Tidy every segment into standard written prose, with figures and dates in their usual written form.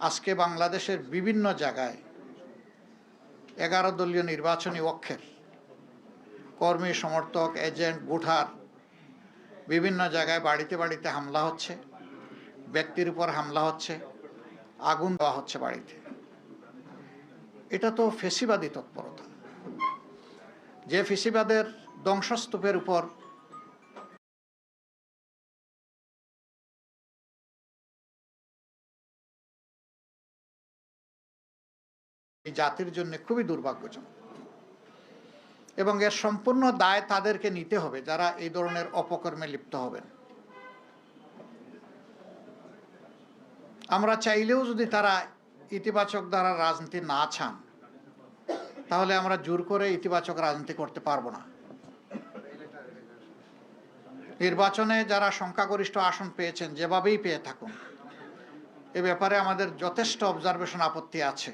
আজকে বাংলাদেশের বিভিন্ন জায়গায় 11 দলীয় নির্বাচনী অক্ষের কর্মী সমর্থক এজেন্ট ভোটার বিভিন্ন জায়গায় বাড়িতে বাড়িতে হামলা হচ্ছে, ব্যক্তির উপর হামলা হচ্ছে, আগুন দেওয়া হচ্ছে বাড়িতে। এটা তো ফেসিবাদী তৎপরতা। যে ফেসিবাদের ধ্বংসস্তূপের উপর এই জাতির জন্য খুবই দুর্ভাগ্যজনক এবং এর সম্পূর্ণ দায় তাদেরকে নিতে হবে যারা এই ধরনের অপকর্মে লিপ্ত হবেন। আমরা চাইলেও যদি তারা ইতিবাচক দ্বারা রাজনীতি না চান, তাহলে আমরা জোর করে ইতিবাচক রাজনীতি করতে পারবো না। নির্বাচনে যারা সংখ্যাগরিষ্ঠ আসন পেয়েছেন, যেভাবেই পেয়ে থাকুন, এ ব্যাপারে আমাদের যথেষ্ট অবজারভেশন আপত্তি আছে।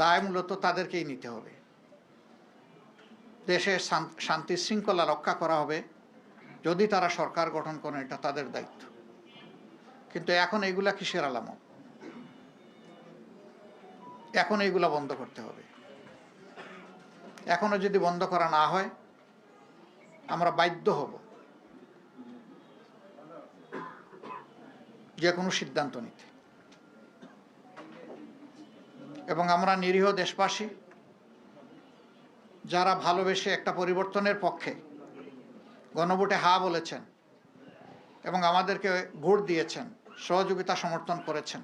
দায় মূলত তাদেরকেই নিতে হবে। দেশের শান্তি শৃঙ্খলা রক্ষা করা হবে যদি তারা সরকার গঠন করেন, এটা তাদের দায়িত্ব। কিন্তু এখন এইগুলা কিসের আলামত? এখন এইগুলা বন্ধ করতে হবে। এখনো যদি বন্ধ করা না হয়, আমরা বাধ্য হব যে কোনো সিদ্ধান্ত নিতে। এবং আমরা নিরীহ দেশবাসী যারা ভালোবেসে একটা পরিবর্তনের পক্ষে গণভোটে হা বলেছেন এবং আমাদেরকে ভোট দিয়েছেন, সহযোগিতা সমর্থন করেছেন,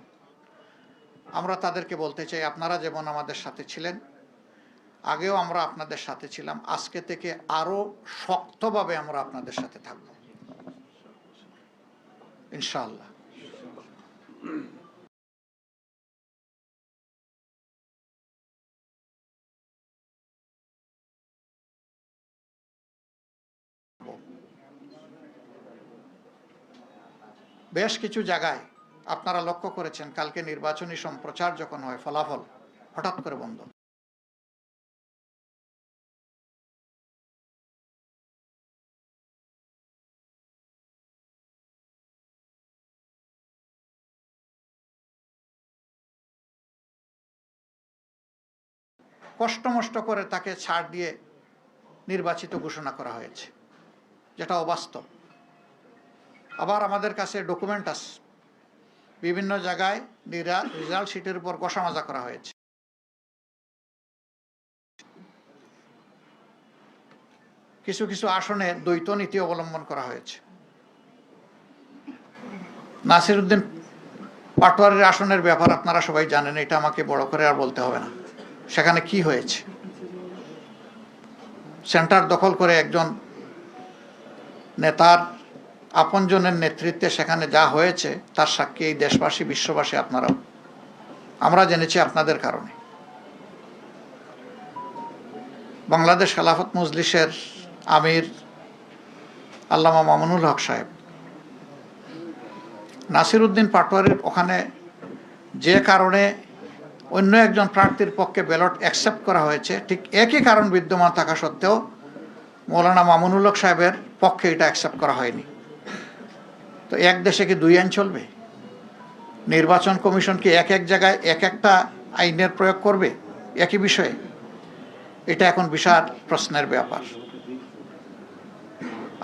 আমরা তাদেরকে বলতে চাই, আপনারা যেমন আমাদের সাথে ছিলেন, আগেও আমরা আপনাদের সাথে ছিলাম, আজকে থেকে আরো শক্তভাবে আমরা আপনাদের সাথে থাকব ইনশাআল্লাহ। বেশ কিছু জায়গায় আপনারা লক্ষ্য করেছেন, কালকে নির্বাচনী সম্প্রচার যখন হয়, ফলাফল হঠাৎ করে বন্ধ। কষ্টমষ্ট করে তাকে ছাড় দিয়ে নির্বাচিত ঘোষণা করা হয়েছে, যেটা অবাস্তব। আবার আমাদের কাছে ডকুমেন্ট আছে, বিভিন্ন জায়গায় রেজাল্ট শিটের উপর কষামাজা করা হয়েছে। কিছু কিছু আসনে দ্বৈত নীতি অবলম্বন করা হয়েছে। নাসিরউদ্দিন পাটোয়ারির আসনের ব্যাপার আপনারা সবাই জানেন, এটা আমাকে বড় করে আর বলতে হবে না। সেখানে কি হয়েছে? সেন্টার দখল করে একজন নেতার আপনজনের নেতৃত্বে সেখানে যা হয়েছে তার সাক্ষী এই দেশবাসী, বিশ্ববাসী, আপনারাও। আমরা জেনেছি আপনাদের কারণে। বাংলাদেশ খেলাফত মজলিসের আমির আল্লামা মামুনুল হক সাহেব নাসিরউদ্দিন পাটোয়ারির ওখানে যে কারণে অন্য একজন প্রার্থীর পক্ষে ব্যালট অ্যাকসেপ্ট করা হয়েছে, ঠিক একই কারণ বিদ্যমান থাকা সত্ত্বেও মৌলানা মামুনুল হক সাহেবের পক্ষে এটা অ্যাকসেপ্ট করা হয়নি। তো এক দেশে কি দুই আইন চলবে? নির্বাচন কমিশন কি এক এক জায়গায় এক একটা আইনের প্রয়োগ করবে একই বিষয়ে? এটা এখন বিশাল প্রশ্নের ব্যাপার।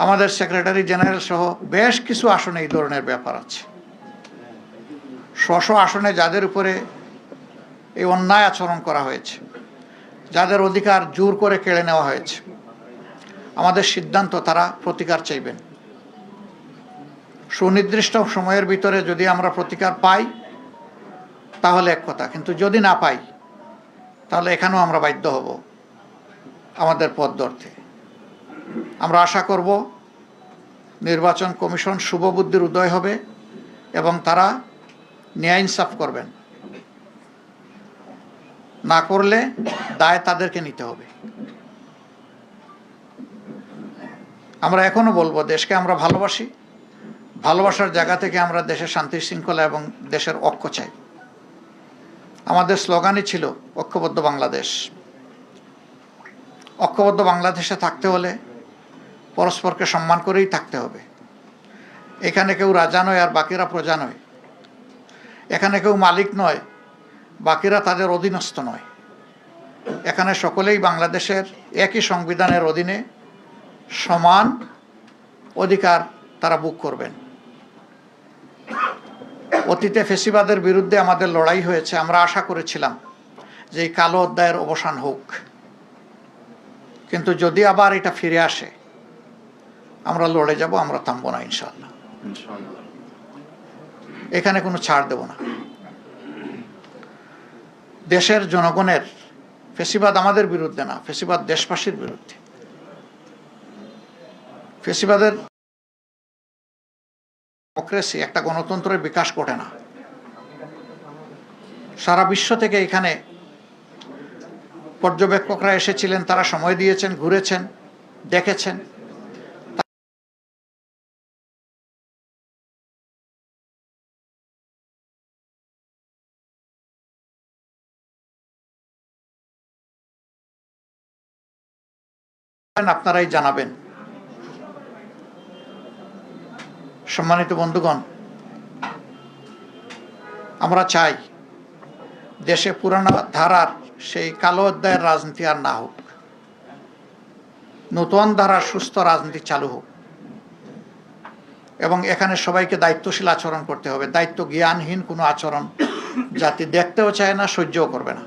আমাদের সেক্রেটারি জেনারেল সহ বেশ কিছু আসনে এই ধরনের ব্যাপার আছে। স্ব আসনে যাদের উপরে এই অন্যায় আচরণ করা হয়েছে, যাদের অধিকার জোর করে কেড়ে নেওয়া হয়েছে, আমাদের সিদ্ধান্ত তারা প্রতিকার চাইবেন। সুনির্দিষ্ট সময়ের ভিতরে যদি আমরা প্রতিকার পাই তাহলে এক কথা, কিন্তু যদি না পাই তাহলে এখানেও আমরা বাধ্য হব আমাদের পথ ধরতে। আমরা আশা করব নির্বাচন কমিশন শুভবুদ্ধির উদয় হবে এবং তারা ন্যায় ইনসাফ করবেন। না করলে দায় তাদেরকে নিতে হবে। আমরা এখনো বলবো, দেশকে আমরা ভালোবাসি, ভালোবাসার জায়গা থেকে আমরা দেশের শান্তি শৃঙ্খলা এবং দেশের ঐক্য চাই। আমাদের স্লোগানই ছিল ঐক্যবদ্ধ বাংলাদেশ। ঐক্যবদ্ধ বাংলাদেশে থাকতে হলে পরস্পরকে সম্মান করেই থাকতে হবে। এখানে কেউ রাজা নয় আর বাকিরা প্রজা নয়। এখানে কেউ মালিক নয়, বাকিরা তাদের অধীনস্থ নয়। এখানে সকলেই বাংলাদেশের একই সংবিধানের অধীনে সমান অধিকার তারা ভোগ করবেন। অতীতে ফ্যাসিবাদের বিরুদ্ধে আমাদের লড়াই হয়েছে, আমরা আশা করেছিলাম যে এই কালো অধ্যায়ের অবসান হোক, কিন্তু যদি আবার এটা ফিরে আসে আমরা লড়ে যাব, আমরা থামবো না ইনশাআল্লাহ। এখানে কোনো ছাড় দেব না। দেশের জনগণের, ফ্যাসিবাদ আমাদের বিরুদ্ধে না, ফ্যাসিবাদ দেশবাসীর বিরুদ্ধে। ফ্যাসিবাদের ডেমোক্রেসি, একটা গণতন্ত্রের বিকাশ ঘটে না। সারা বিশ্ব থেকে এখানে পর্যবেক্ষকরা এসেছিলেন, তারা সময় দিয়েছেন, ঘুরেছেন, দেখেছেন। আপনারাই জানাবেন। সম্মানিত বন্ধুগণ, আমরা চাই দেশে পুরানো ধারার সেই কালো অধ্যায়ের রাজনীতি আর না হোক, নতুন ধারার সুস্থ রাজনীতি চালু হোক। এবং এখানে সবাইকে দায়িত্বশীল আচরণ করতে হবে। দায়িত্ব জ্ঞানহীন কোনো আচরণ জাতি দেখতেও চায় না, সহ্যও করবে না।